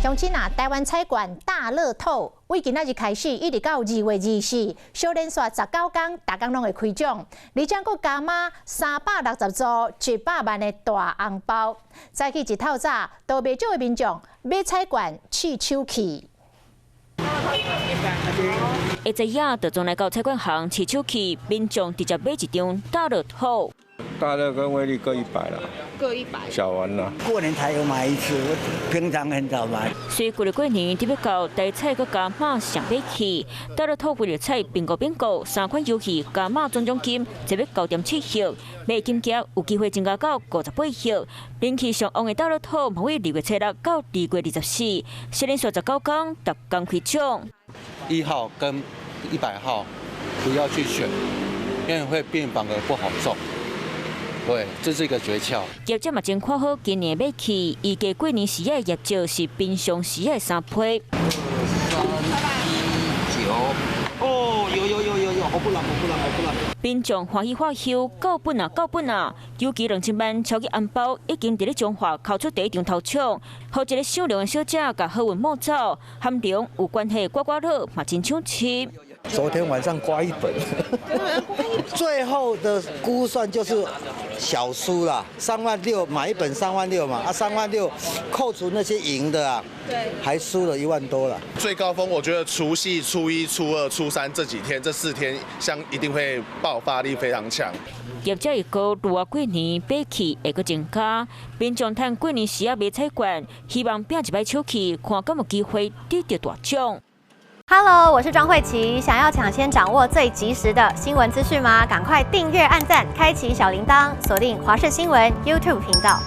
乡亲啊，台湾彩券大乐透，为今仔日开始，一直到2月24，小连续19天，大家拢会开奖。而且佫加码360组100万的大红包。早起一透早，都袂少的民众买彩券试手气。一只夜就总来到彩券行试手气，民众直接买一张大乐透。大乐跟威力各100啦，各100。小玩啦。过年才有买一次，我平常很少买。虽过了过年，特别到大彩佮加码上买起，大乐透为了彩bingo 3款游戏加码总奖金109.7亿，买金额有机会增加到58亿。人气上旺的大乐透，某为2月7日到2月24，小连续19天，逐天开奖。1号跟100号不要去选，因为会变反而不好中。对，这是一个诀窍。业者嘛真看好今年买起，预计过年时的业绩是平常时的3倍。2、3、1、9。哦，有，好不难。民众欢喜发休，够本啊！尤其2000万超级红包已经伫咧中华敲出第一场头奖，和一个善良的小姐甲好运冒走，含量有关系刮刮乐嘛真抢七。昨天晚上刮1本，最后的估算就是小输啦，36000买1本36000嘛，3万6扣除那些赢的啊，对，还输了1万多了。最高峰我觉得除夕、初1、初2、初3这几天，这4天一定会爆发力非常强。业者预估如果过年买气会阁增加，民众趁过年时买彩券，希望拼一摆手气，看敢有机会得到大奖。Hello， 我是庄慧琪。想要抢先掌握最及时的新闻资讯吗？赶快订阅、按赞、开启小铃铛，锁定华视新闻 YouTube 频道。